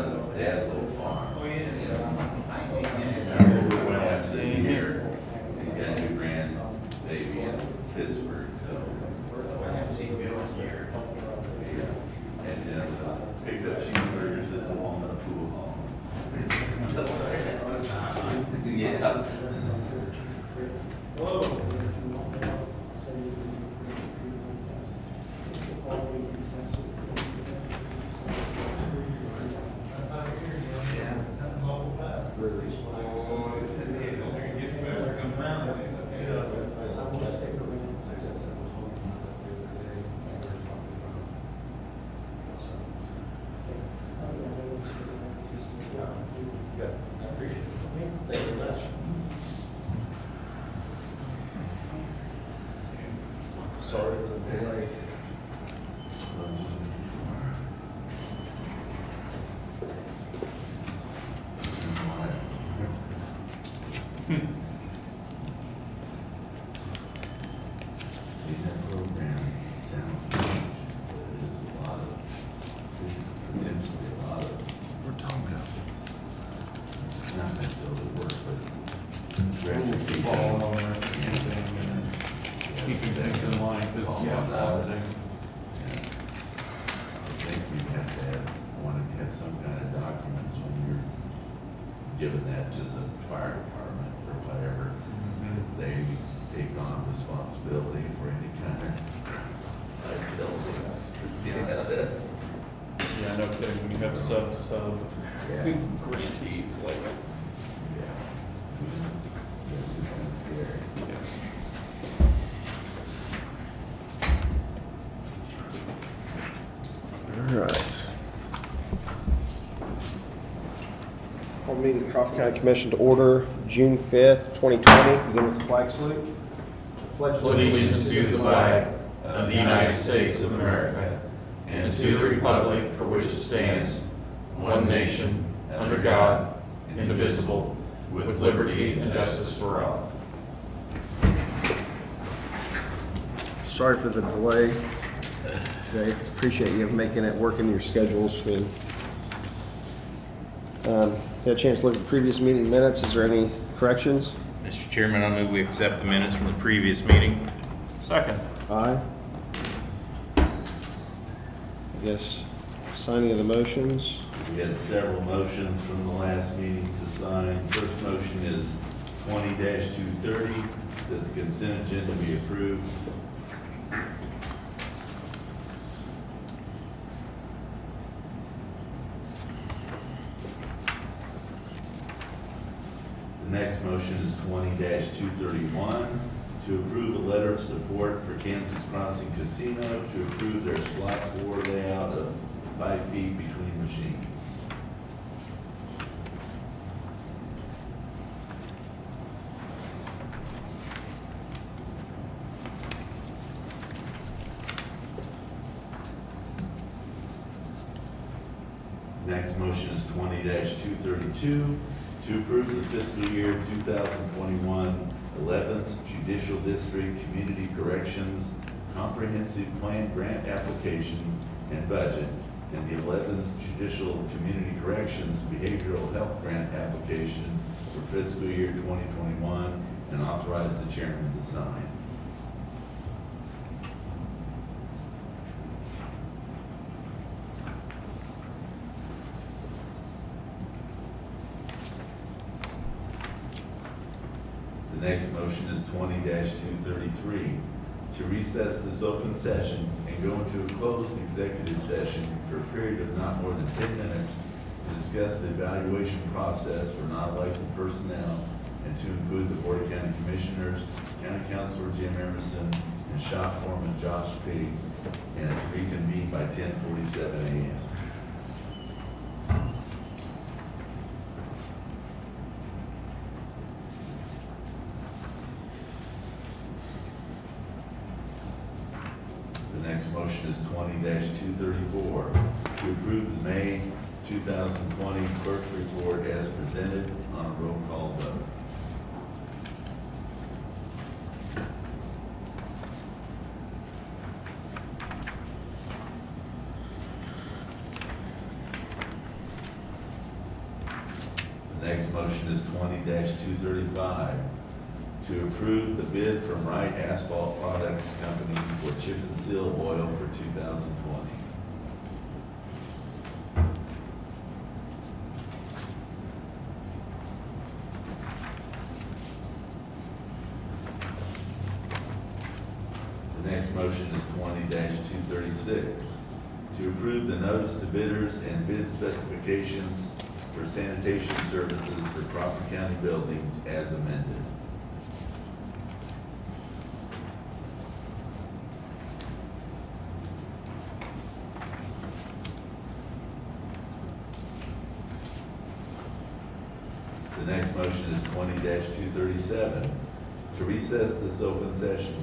his dad's old farm. Oh, yeah. We're going after the year. He's got a new grandbaby in Pittsburgh, so. I haven't seen Bill in years. And, you know, so picked up cheeseburgers at the Walnut Pool Hall. Yeah. Whoa. Sorry for the delay. That program sounds huge, but it is a lot of, potentially a lot of, We're talking about. not necessarily work, but directing people. Fall on there, and keeping things in line, because, yeah, holiday. I think we have to have, want to have some kind of documents when you're giving that to the fire department or whatever, that they take on responsibility for any kind of liability. Yeah, that's. Yeah, no kidding, when you have sub Yeah. grantees, like, Yeah. Yeah, it's kind of scary. yeah. All right. Call the meeting of Crawford County Commission to order June 5th, 2020. Begin with the flag salute. Pledge Allegiance to the flag of the United States of America and to the republic for which it stands, one nation, under God, indivisible, with liberty and justice for all. Sorry for the delay today. Appreciate you making it work in your schedules. Had a chance to look at the previous meeting minutes. Is there any corrections? Mr. Chairman, I move we accept the minutes from the previous meeting. Second. Aye. I guess signing of the motions. We had several motions from the last meeting to sign. First motion is 20-230, that the consent agenda be approved. The next motion is 20-231, to approve a letter of support for Kansas Crossing Casino to approve their slot floor layout of 5 feet between machines. Next motion is 20-232, to approve the fiscal year 2021 11th Judicial District Community Corrections Comprehensive Plan Grant Application and Budget, and the 11th Judicial Community Corrections Behavioral Health Grant Application for fiscal year 2021, and authorize the chairman to sign. The next motion is 20-233, to recess this open session and go into a closed executive session for a period of not more than 10 minutes to discuss the evaluation process for non-elected personnel and to include the Board of County Commissioners, County Councilor Jim Emerson, and Shop Foreman Josh Pig, and it's reconvened by 10:47 a.m. The next motion is 20-234, to approve the May 2020 clerk report as presented on a roll call vote. The next motion is 20-235, to approve the bid from Wright Asphalt Products Company for chip and seal oil for 2020. The next motion is 20-236, to approve the notice to bidders and bid specifications for sanitation services for Crawford County buildings as amended. The next motion is 20-237, to recess this open session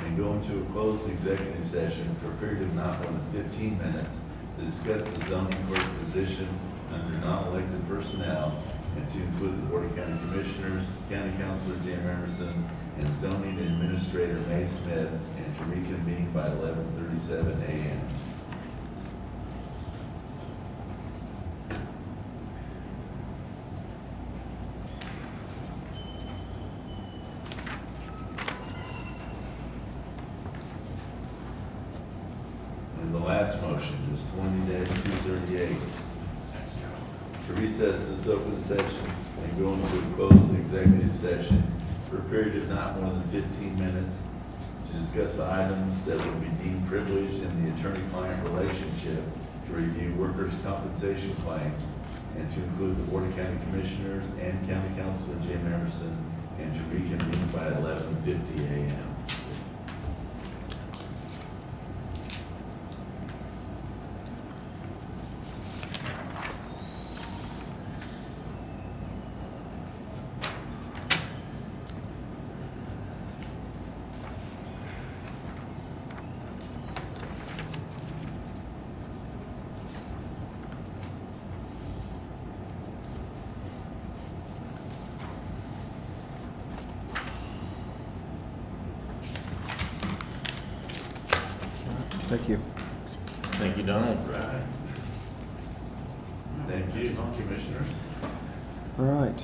and go into a closed executive session for a period of not more than 15 minutes to discuss the zoning clerk position under non-elected personnel and to include the Board of County Commissioners, County Councilor Jim Emerson, and Zoning Administrator May Smith, and to reconvene by 11:37 a.m. And the last motion is 20-238, to recess this open session and go into a closed executive session for a period of not more than 15 minutes to discuss items that would be deemed privileged in the attorney-client relationship, to review workers' compensation claims, and to include the Board of County Commissioners and County Councilor Jim Emerson, and to reconvene by 11:50 a.m. Thank you. Thank you, Donald. Right. Thank you, Commissioners. All right.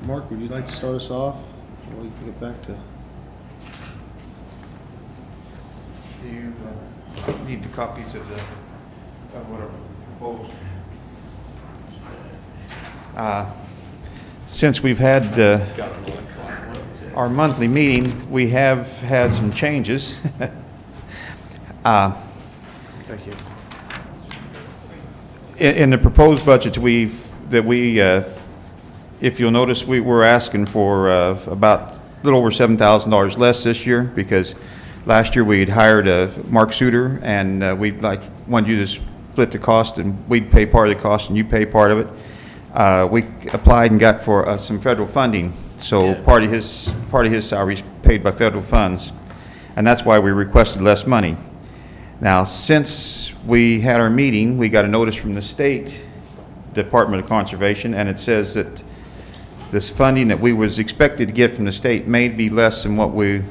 Mark, would you like to start us off? Or we can get back to... Do you need the copies of what are proposed? Since we've had our monthly meeting, we have had some changes. Thank you. In the proposed budget, if you'll notice, we were asking for about a little over $7,000 less this year, because last year we'd hired Mark Suter, and we'd wanted you to split the cost, and we'd pay part of the cost and you pay part of it. We applied and got for some federal funding, so Yeah. part of his salary is paid by federal funds, and that's why we requested less money. Now, since we had our meeting, we got a notice from the state Department of Conservation, and it says that this funding that we was expected to get from the state may be less than what we're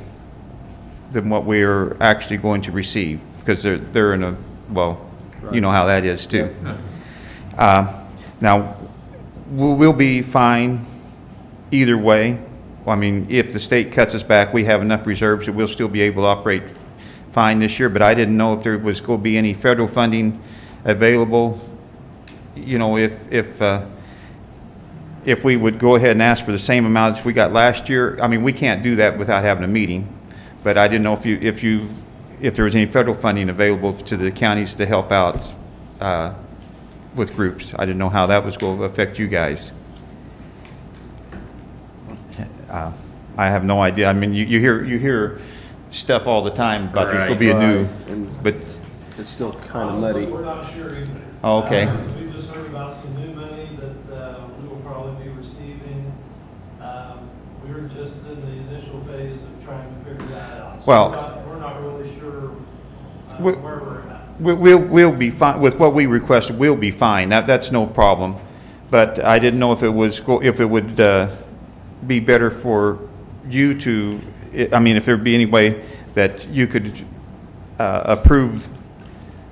actually going to receive, because they're in a, well, you know how that is too. Now, we'll be fine either way. I mean, if the state cuts us back, we have enough reserves that we'll still be able to operate fine this year, but I didn't know if there was going to be any federal funding available. You know, if we would go ahead and ask for the same amount as we got last year. I mean, we can't do that without having a meeting, but I didn't know if there was any federal funding available to the counties to help out with groups. I didn't know how that was going to affect you guys. I have no idea. I mean, you hear stuff all the time about there's going to be a new, Right. but, It's still kind of Honestly, muddy. we're not sure either. Oh, okay. We just heard about some new money that we will probably be receiving. We were just in the initial phase of trying to figure that out. So Well- we're not really sure We- where we're at. we'll be fine, with what we requested, we'll be fine, that's no problem. But I didn't know if it would be better for you to, I mean, if there'd be any way that you could approve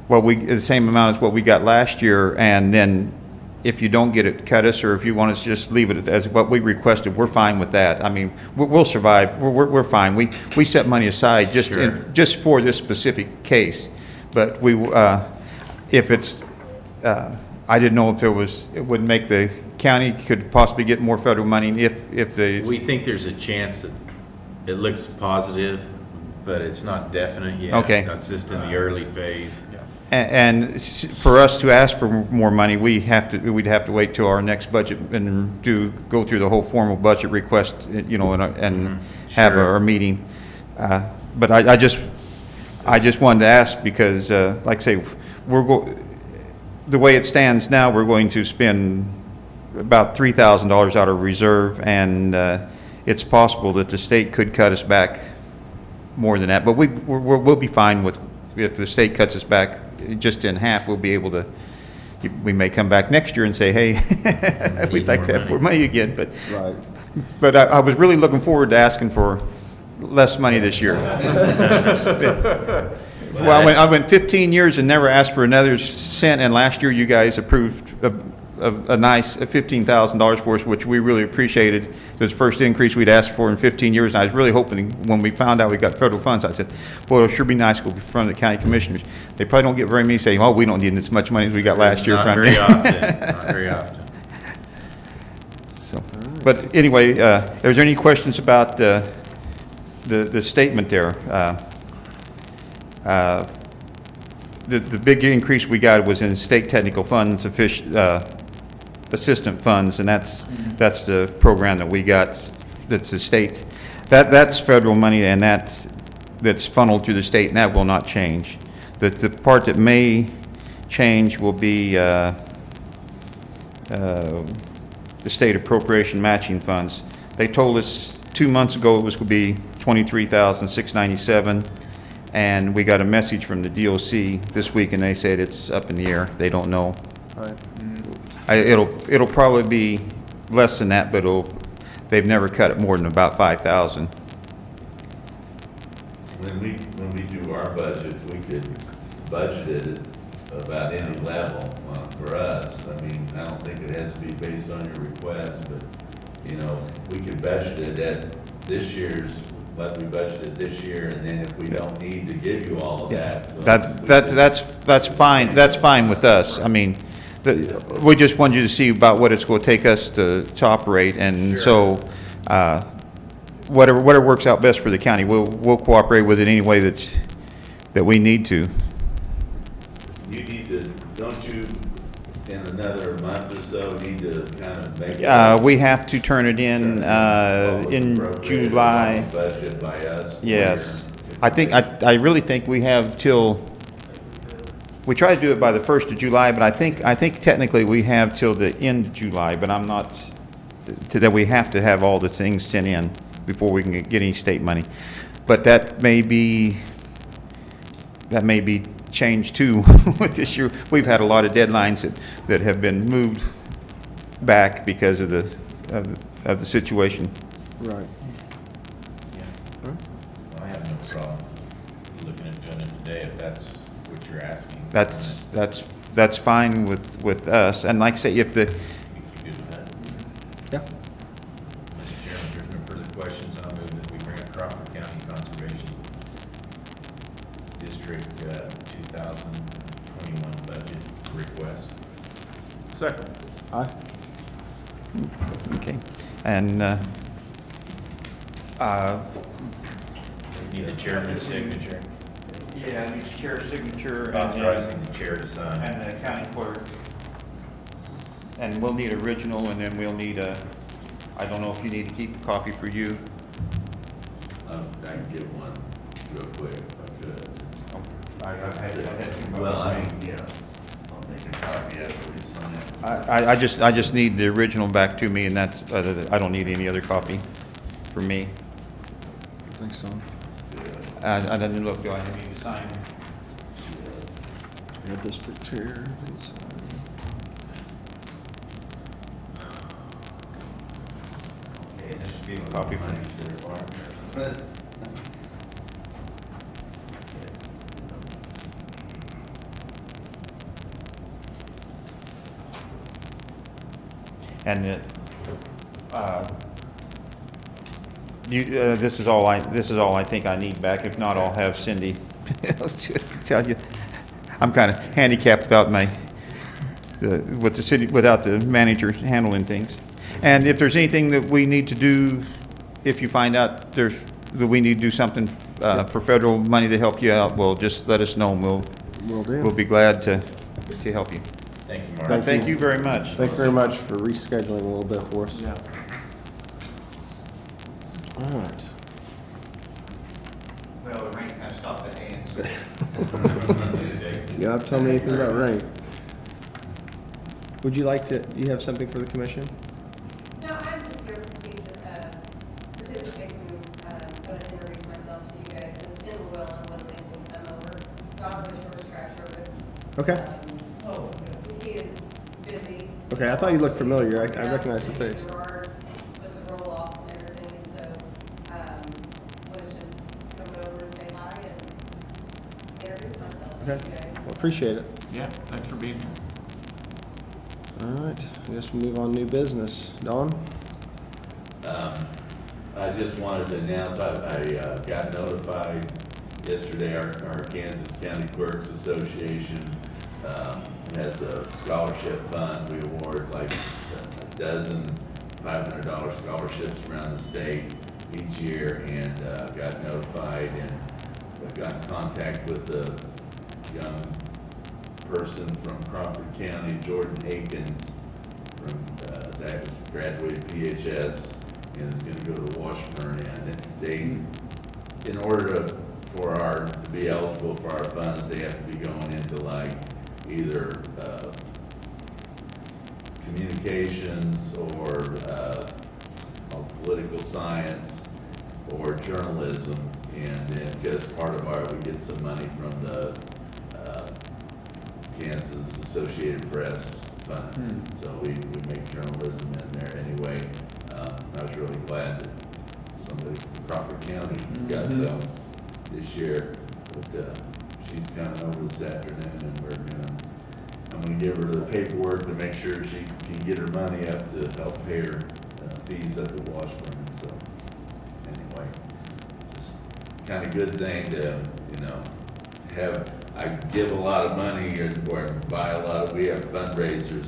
the same amount as what we got last year, and then if you don't get it, cut us, or if you want us to just leave it as what we requested, we're fine with that. I mean, we'll survive, we're fine. We set money aside just, Sure. just for this specific case. But if it's, I didn't know if it would make the county could possibly get more federal money if the, We think there's a chance that it looks positive, but it's not definite yet. Okay. It's just in the early phase. and for us to ask for more money, we'd have to wait till our next budget and go through the whole formal budget request, you know, and have Sure. our meeting. But I just wanted to ask because, like I say, the way it stands now, we're going to spend about $3,000 out of reserve, and it's possible that the state could cut us back more than that. But we'll be fine with, if the state cuts us back just in half, we'll be able to, we may come back next year and say, hey, we'd like to have more money again, but. Right. But I was really looking forward to asking for less money this year. Well, I went 15 years and never asked for another cent, and last year you guys approved a nice $15,000 for us, which we really appreciated. It was the first increase we'd asked for in 15 years, and I was really hoping when we found out we got federal funds, I said, boy, it'll sure be nice to go in front of the county commissioners. They probably don't get very many saying, oh, we don't need as much money as we got last year. Not very often, not very often. So, but anyway, is there any questions about the statement there? The big increase we got was in state technical funds, assistant funds, and that's the program that we got, that's the state. That's federal money, and that's funneled through the state, and that will not change. The part that may change will be the state appropriation matching funds. They told us 2 months ago it was going to be $23,697, and we got a message from the DOC this week, and they said it's up in the air. They don't know. Right. It'll probably be less than that, but they've never cut it more than about 5,000. When we do our budgets, we could budget it at about any level for us. I mean, I don't think it has to be based on your request, but, you know, we could budget it at this year's, what we budgeted this year, and then if we don't need to give you all of that. That's fine. That's fine with us. I mean, we just wanted you to see about what it's going to take us to operate, and so whatever works out best for the county, we'll cooperate with it any way that we need to. You need to, don't you, in another month or so, need to kind of make it? We have to turn it in July. Budget by us. Yes. I really think we have till, we try to do it by the 1st of July, but I think technically we have till the end of July, but I'm not, that we have to have all the things sent in before we can get any state money. But that may be changed too with this year. We've had a lot of deadlines that have been moved back because of the situation. Right. I have no problem looking at doing it today if that's what you're asking. That's fine with us. And like I say, if the, You good with that? Yeah. Mr. Chairman, if there's no further questions, I'll move that we grant Crawford County Conservation District 2021 budget request. Second. Aye. okay. And, Need the chairman's signature, yeah, the chair's signature. authorizing the chair to sign. And the county clerk. And we'll need original, and then we'll need I don't know if you need to keep a copy for you. I can get one real quick if I could. I had Well, I mean, yeah, I'll make a copy after we sign it. I just need the original back to me, and that's, I don't need any other copy for me. Thanks, Tom. I didn't look, do I need to sign? Your district chair, please. Okay, this should be a copy for me. And that, this is all I think I need back. If not, I'll have Cindy tell you. I'm kind of handicapped without without the manager handling things. And if there's anything that we need to do, if you find out that we need to do something for federal money to help you out, well, just let us know and Will do. we'll be glad to help you. Thank you, Mark. Thank Thank you. you very much. Thank you very much for rescheduling a little bit for us. Yeah. All right. Well, the rain kind of stopped at hands. You don't have to tell me anything about rain. Would you like to, you have something for the commission? No, I'm just here to participate and going to introduce myself to you guys. This is Tim Llewellyn with Lincoln come over. So I'm the short track service. Okay. He is busy. Okay, I thought you looked familiar. I recognize the City face. Gerard with the roll-offs and everything, and so, was just coming over to say hi and introduce myself to Okay. you guys. Well, appreciate it. Yeah, thanks for being here. All right, I guess we'll move on to new business. Dawn? I just wanted to announce, I got notified yesterday, our Kansas County Clerks Association has a scholarship fund. We award like a dozen $500 scholarships around the state each year, and got notified and got in contact with a young person from Crawford County, Jordan Akins, from Zach graduated PHS and is going to go to Washburn. And they, in order to be eligible for our funds, they have to be going into like either communications or political science or journalism. And then because part of we get some money from the Kansas Associated Press Fund. So we make journalism in there anyway. I was really glad that somebody from Crawford County got some this year, but she's coming over this afternoon, and I'm gonna give her the paperwork to make sure she can get her money up to help pay her fees up at Washburn. So anyway, just kind of good thing to, I give a lot of money or buy a lot of, we have fundraisers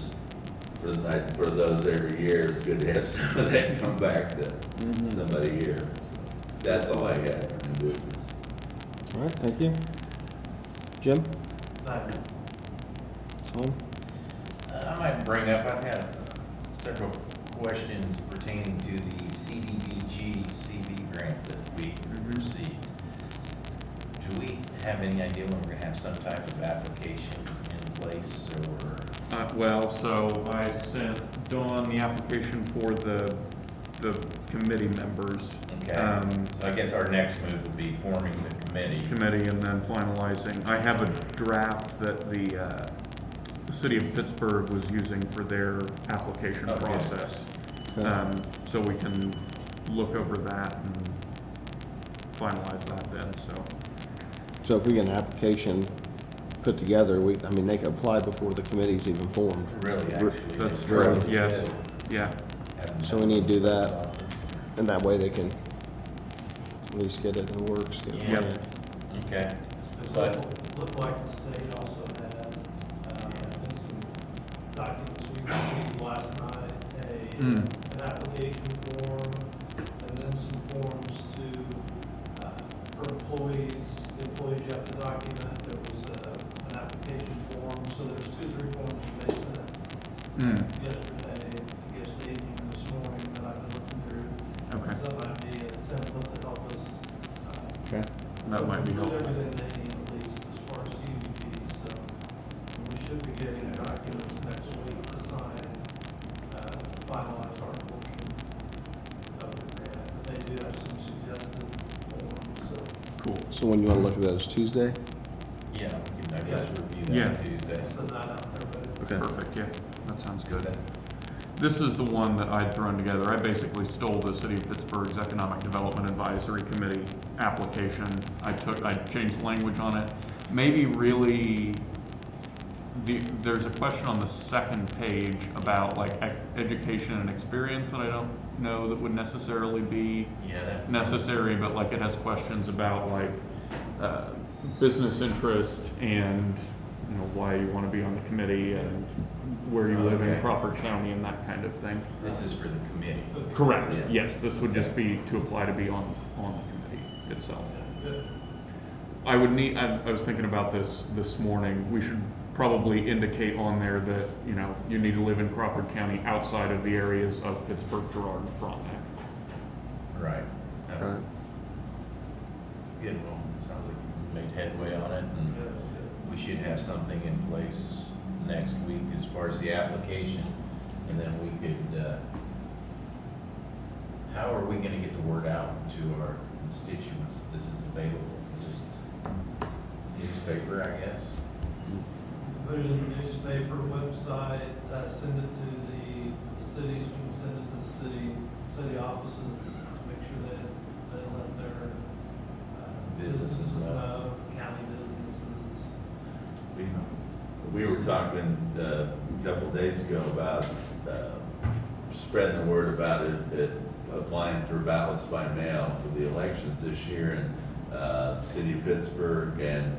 for those every year. It's good to have some of that come back to somebody here. So that's all I had for new business. All right, thank you. Jim? Thank you. Tom? I might bring up, I've had several questions pertaining to the CDBG CV grant that we received. Do we have any idea when we're gonna have some type of application in place, or? Well, so I sent Dawn the application for the committee members. Okay, so I guess our next move would be forming the committee. And then finalizing. I have a draft that the city of Pittsburgh was using for their application Okay. process. Okay. So we can look over that and finalize that then, so. So if we get an application put together, they can apply before the committee's even formed. Really, actually. That's it's true, really yes, good yeah. having So we need to do that that. office. And that way they can at least get it in the works, get it Yeah. planned. Okay. It So, looked like the state also had, in some documents we received last night, an application form, and then some forms for employees. The employees you have to document. There was an application form, so there's 2-3 forms that they sent yesterday evening and this morning that I've been looking through. Okay, So that might be a template to help us. Okay. that might be Do helpful. everything they need, at least as far as CDBG, so we should be getting documents next week to sign, to finalize our portion of the grant. But they do have some suggested forms, so. Cool. So when you want to look at those, Tuesday? yeah, we can, I guess, review Yeah. that Tuesday. Send that out to everybody. Okay. Perfect, yeah, that sounds Is good. that- This is the one that I'd thrown together. I basically stole the City of Pittsburgh's Economic Development Advisory Committee application. I changed language on it. Maybe really There's a question on the second page about like education and experience that I don't know that would necessarily be Yeah, that. necessary, but like it has questions about like business interest and, you know, why you want to be on the committee and where you live in Okay. Crawford County and that kind of thing. This is for the committee. Correct, Yeah. yes, this would just be to apply to be on the committee itself. Good. I was thinking about this morning, we should probably indicate on there that, you know, you need to live in Crawford County outside of the areas of Pittsburgh, Girard, and Frontenac. Right. Right. Good, well, sounds like you made headway on it, and Yeah, that's good. we should have something in place next week as far as the application, and then we could, how are we gonna get the word out to our constituents that this is available? Just newspaper, I guess? Put it in the newspaper, website, send it to the cities, we can send it to the city offices, to make sure that they let their Businesses know. county businesses. We were talking a couple of days ago about spreading the word about it, applying for ballots by mail for the elections this year in city of Pittsburgh, and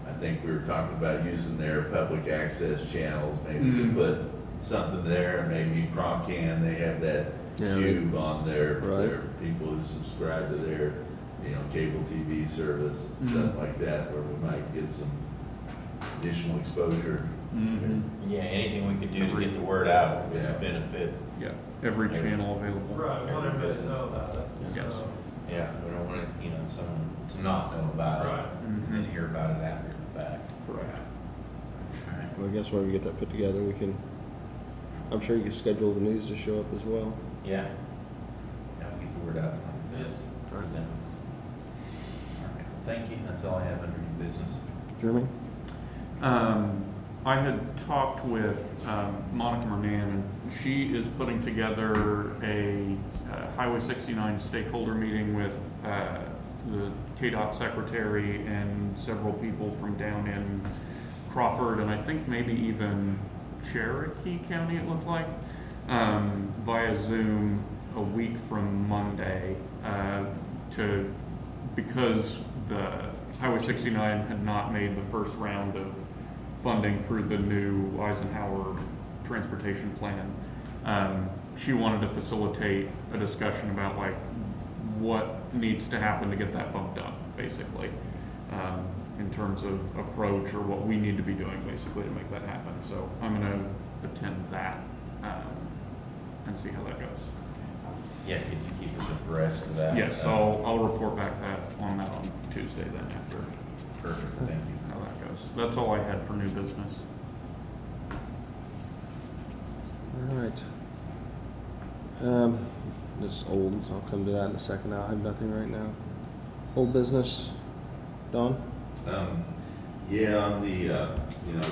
I think we were talking about using their public access channels, maybe to put something there, maybe Crawcan, they have that Yeah. cube on their Right. people who subscribe to their, you know, cable TV service, stuff like that, where we might get some additional exposure. Yeah, anything we could do to get the word out Yeah. would benefit. Yeah, every channel available. Right, we want everybody to business. know about it, Yes. so. Yeah, we don't want, you know, someone to not know about it, Right. and then hear about it after the fact. Correct. Right. Well, I guess when we get that put together, we can, I'm sure you can schedule the news to show up as well. Yeah. Yeah, get the word out. Yes. Yeah. All right. Thank you, that's all I have under new business. Jeremy? I had talked with Monica Mernan, and she is putting together a Highway 69 stakeholder meeting with the KDOT secretary and several people from down in Crawford, and I think maybe even Cherokee County, it looked like, via Zoom a week from Monday, because the Highway 69 had not made the first round of funding through the new Eisenhower transportation plan. She wanted to facilitate a discussion about like what needs to happen to get that bumped up, basically, in terms of approach or what we need to be doing basically to make that happen. So I'm gonna attend that, and see how that goes. Yeah, could you keep us abreast of that? Yes, I'll report back on that on Tuesday then after Perfect, thank you. how that goes. That's all I had for new business. All right. This old, I'll come to that in a second. I have nothing right now. Old business, Don? Yeah, on the, you know,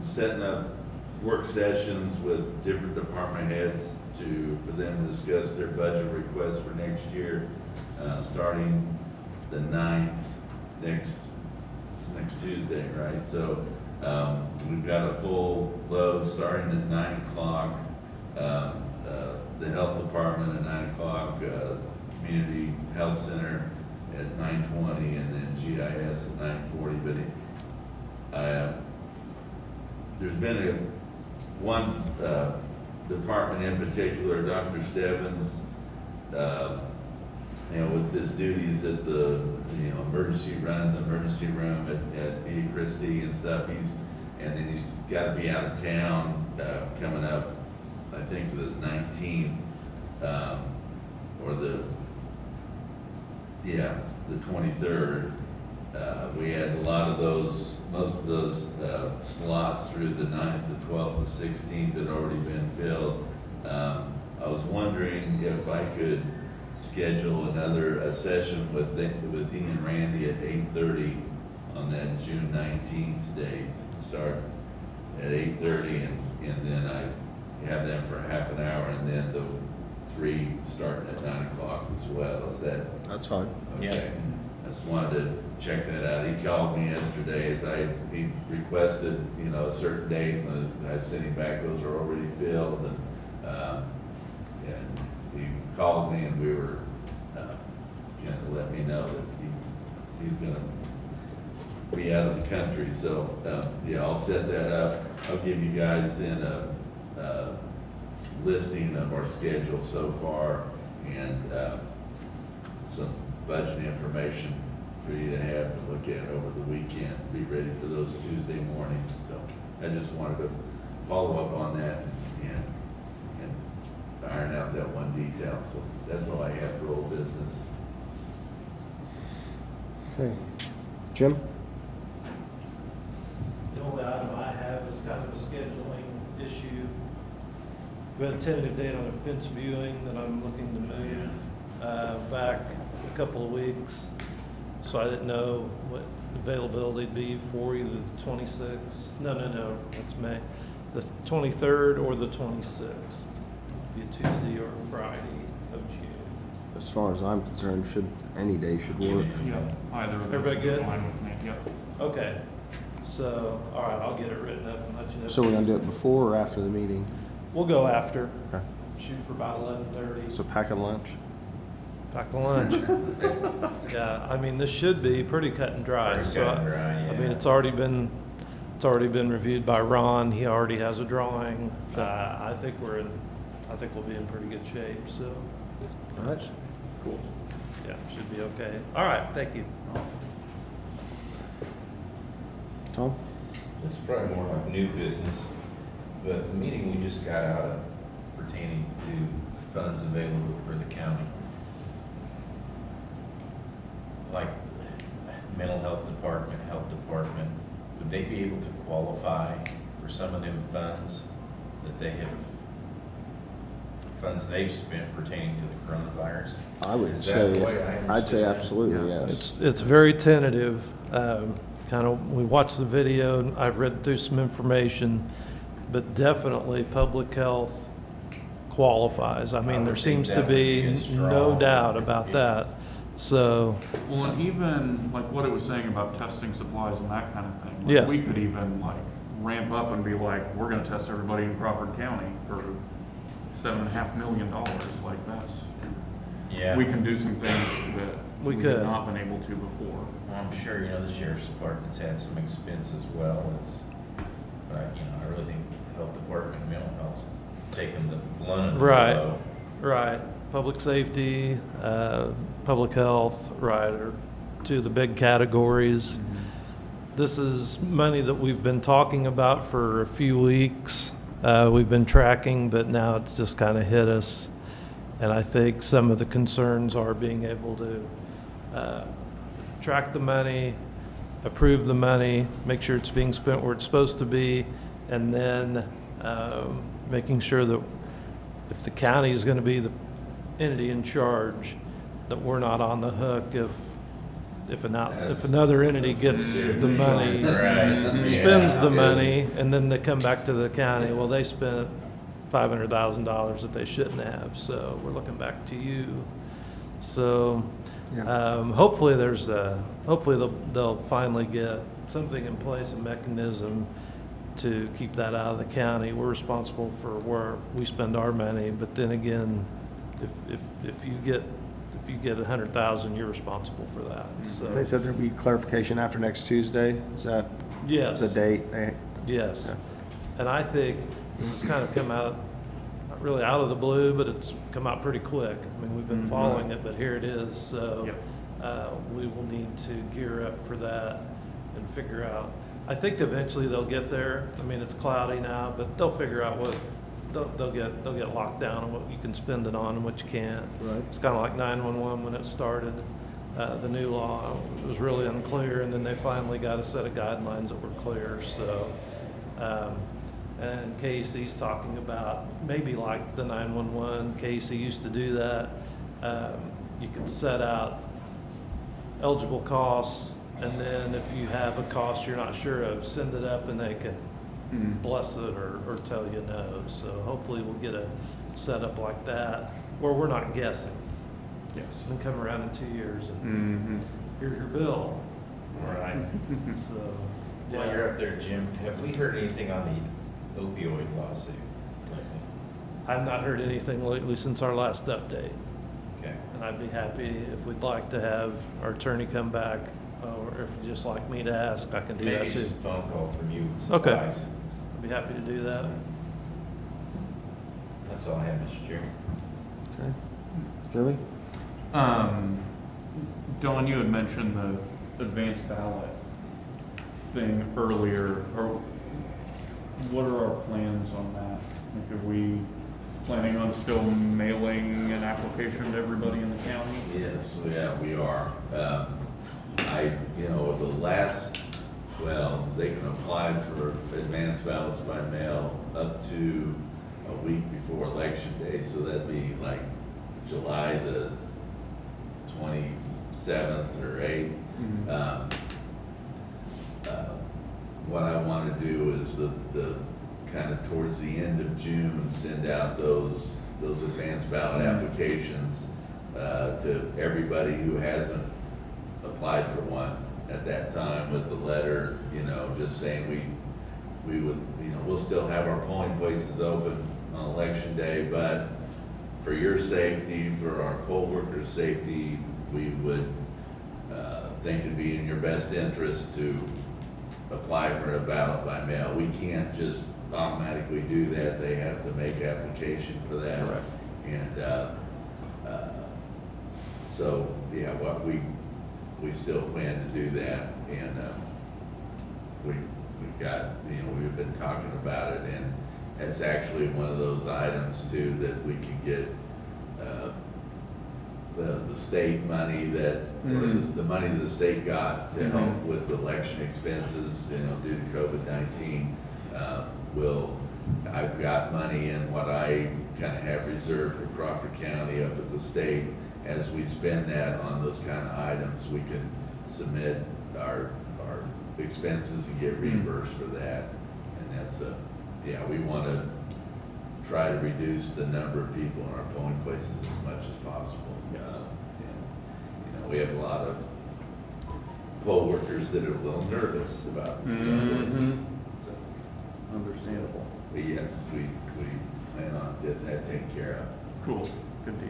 setting up work sessions with different department heads for them to discuss their budget requests for next year, starting the 9th, next Tuesday, right? So, we've got a full load starting at 9 o'clock. The health department at 9 o'clock, community health center at 9:20, and then GIS at 9:40. But there's been one department in particular, Dr. Stebbins, you know, with his duties at the, you know, running the emergency room at Via Christi and stuff. And then he's got to be out of town coming up, I think the 19th, or the 23rd. We had a lot of those, most of those slots through the 9th, the 12th, the 16th had already been filled. I was wondering if I could schedule a session with he and Randy at 8:30 on that June 19th date. Start at 8:30, and then I have them for half an hour, and then the 3 starting at 9 o'clock as well. Is that That's fine. okay? just wanted to check that out. He called me yesterday he requested, a certain date, and I sent him back, those are already filled, and he called me and we were, kind of let me know that he's gonna be out of the country, so, yeah, I'll set that up. I'll give you guys then a listing of our schedule so far and, some budget information for you to have to look at over the weekend, be ready for those Tuesday mornings. So I just wanted to follow up on that and iron out that one detail. So that's all I have for old business. Okay. Jim? The only item I have is kind of a scheduling issue. We had a tentative date on a fence viewing that I'm looking to move back a couple of weeks. So I didn't know what availability would be for either the 26th, no, that's May, the 23rd or the 26th, be a Tuesday or a Friday of June. As far as I'm concerned, any day should work. Yeah, either of those. Everybody would be good? Fine with me, yep. Okay, so, all right, I'll get it written up and let you know. So we're gonna do it before or after the meeting? We'll go after, Okay. shoot for about 11:30. So pack a lunch? Pack the lunch. Yeah, I mean, this should be pretty cut and dry. Pretty So cut and dry, I mean, yeah. it's already been reviewed by Ron. He already has a drawing. I think we'll be in pretty good shape, so, All right. cool. Yeah, should be okay. All right, thank you. Tom? This is probably more like new business, but the meeting we just got out of pertaining to funds available for the county. Like mental health department, would they be able to qualify for some of them funds that funds they've spent pertaining to the coronavirus? I would Is that say, the way I I'd say understand it? absolutely, yes. It's very tentative. We watched the video, and I've read through some information, but definitely public health qualifies. I I mean, there would think seems to that would be be a no strong- doubt about that. So, Well, and even like what it was saying about testing supplies and that kind of thing. Like, Yes. We could even like ramp up and be like, we're gonna test everybody in Crawford County for $7.5 million, like that's. Yeah. We can do some things that We we could. have not been able to before. Well, I'm sure, the sheriff's department's had some expense as well as, but, I really think the health department and mental health's taking the blunt of the Right. blow. right, public safety, public health, right, are two of the big categories. This is money that we've been talking about for a few weeks. We've been tracking, but now it's just kind of hit us. And I think some of the concerns are being able to track the money, approve the money, make sure it's being spent where it's supposed to be, and then making sure that if the county is going to be the entity in charge, that we're not on the hook if another entity gets the money, Right. spends the Yeah. money, and then they come back to the county, well, they spent $500,000 that they shouldn't have, so we're looking back to you. So, hopefully they'll finally get something in place, a mechanism to keep that out of the county. We're responsible for where we spend our money, but then again, if you get 100,000, you're responsible for that, so. They said there'd be clarification after next Tuesday. Is that Yes. the date? Yes. Yeah. And I think this has kind of come out, not really out of the blue, but it's come out pretty quick. I mean, we've been following it, but here it is. So we will need to gear up for that and figure out. I think eventually they'll get there. I mean, it's cloudy now, but they'll figure out what, they'll get locked down on what you can spend it on and what you can't. Right. It's kind of like 911 when it started. The new law, it was really unclear, and then they finally got a set of guidelines that were clear, so. And KEC's talking about maybe like the 911, KEC used to do that. You could set out eligible costs, and then if you have a cost you're not sure of, send it up and they can bless it or tell you no. So hopefully we'll get a setup like that where we're not guessing. Yes. And come around in 2 years and here's your bill. Right. So, While you're up there, Jim, have we heard anything on the opioid lawsuit lately? I've not heard anything lately since our last update. Okay. And I'd be happy if we'd like to have our attorney come back, or if you'd just like me to ask, I can do Maybe that too. just a phone call from you with some Okay. advice. I'd be happy to do that. That's all I have, Mr. Chairman. Okay. Really? Dawn, you had mentioned the advanced ballot thing earlier, or what are our plans on that? Like, are we planning on still mailing an application to everybody in the county? Yes, yeah, we are. They can apply for advanced ballots by mail up to a week before election day, so that'd be like July the 27th or 8th. What I want to do is the kind of towards the end of June, send out those advanced ballot applications to everybody who hasn't applied for one at that time, with the letter, just saying we would, we'll still have our polling places open on election day, but for your safety, for our poll workers' safety, we would think it'd be in your best interest to apply for a ballot by mail. We can't just automatically do that. They have to make application for that. Correct. And so, yeah, what we still plan to do that, and we've got, we've been talking about it, and it's actually one of those items too that we can get the state money that, or the money the state got to help with election expenses, due to COVID-19. I've got money in what I kind of have reserved for Crawford County up at the state. As we spend that on those kind of items, we can submit our expenses and get reimbursed for that. And that's we want to try to reduce the number of people in our polling places as much as possible. Yes. And, we have a lot of poll workers that are a little nervous about so, Understandable. but yes, we plan on getting that taken care of. Cool, good deal.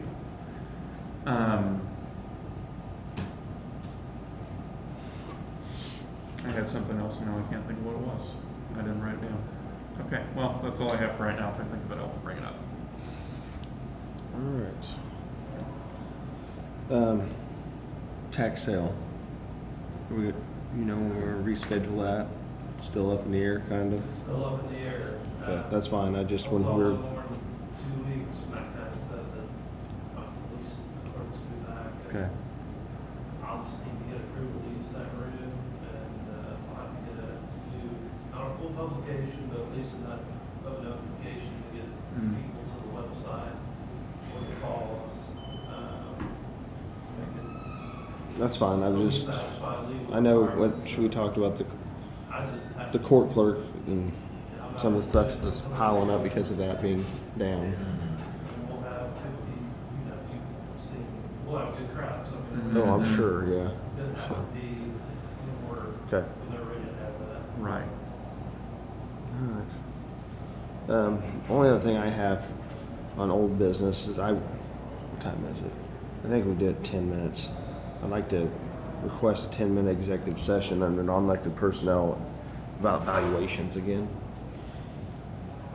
I had something else, now I can't think of what it was. I didn't write it down. Okay, well, that's all I have for right now. If I think of it, I'll bring it up. All right. Tax sale. We, we're reschedule that. Still up in the air, kind of. It's still up in the air. Okay, that's fine. I just, when Probably we're, more than 2 weeks, Matt kind of said that police clerks will be back. and okay, I'll just need to get approval to use that room, and I'll have to get not a full publication, but at least enough of a notification to get people to the website or to call us. Make it that's fine. I so we was just, satisfy legal I know requirements. what we talked about I just have the to- court clerk and I'm not some of the stuff gonna- that's piling up because of that being down. And we'll have 50, you've seen, we'll have a good crowd, so. I mean, No, I'm sure, yeah. It's gonna have to be in order Okay. when they're ready to have that. Right. Alright. Only other thing I have on old business is what time is it? I think we did 10 minutes. I'd like to request a 10-minute executive session under non-elected personnel about valuations again.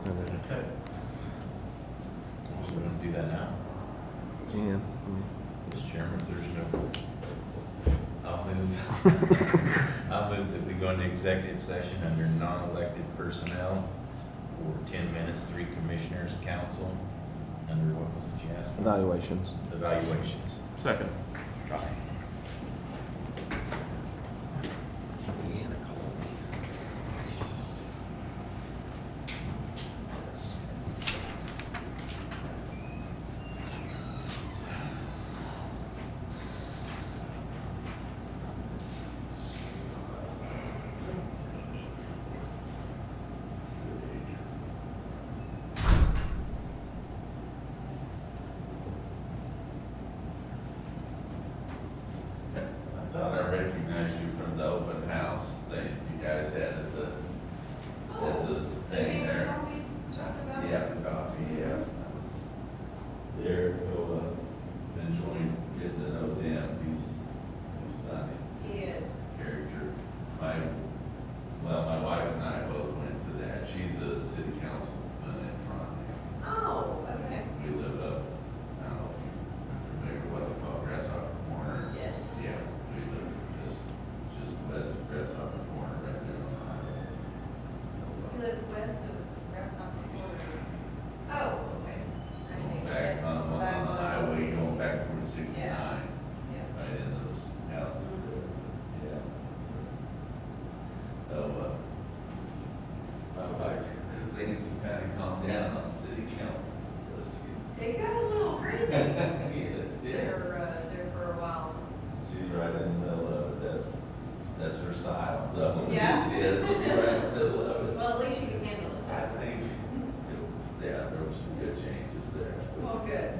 And then, Okay. So we're gonna do that now. yeah, Mr. Chairman, if there's no, I'll move that we go into executive session under non-elected personnel for 10 minutes, 3 commissioners, council, under what was it you asked for? evaluations. Evaluations. Second. recognize you from the open house thing you guys had at the Oh, the thing chamber there. coffee talked about? Yeah, the coffee, yeah. I was there, he'll, enjoying getting to know Tim. He's funny He is. character. My wife and I both went to that. She's a city councilman in front. Oh, okay. We live up, I don't know if you're familiar with what they call Grasshopper Corner. Yes. Yeah, we live just west of Grasshopper Corner, right there on the highway. You live west of Grasshopper Corner. Oh, okay. I see. Going back Yeah. on Back the highway, 160. going back towards 69, Yeah. right in those houses there. Yeah. So, my wife, things have kind of calmed down on city council. So They got a little crazy yeah. there for a while. She's right in the middle of it. That's her style, though. Yeah. She is right in the middle of it. Well, at least you can handle it. I think, yeah, there were some good changes there. Well, good.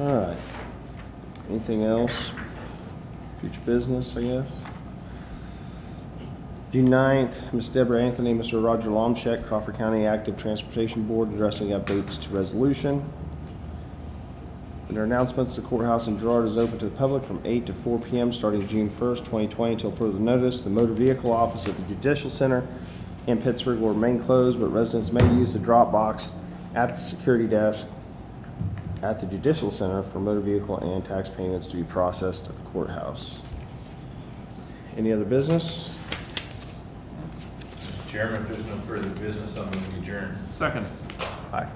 All right. Anything else? Future business, I guess? June 9th, Ms. Deborah Anthony, Mr. Roger Lomcheck, Crawford County Active Transportation Board, addressing updates to resolution. Under announcements, the courthouse in Girard is open to the public from 8 to 4 p.m. starting June 1st, 2020 until further notice. The motor vehicle office at the Judicial Center in Pittsburgh will remain closed, but residents may use the drop box at the security desk at the Judicial Center for motor vehicle and tax payments to be processed at the courthouse. Any other business? Mr. Chairman, if there's no further business, I'm going to adjourn. Second. Aye.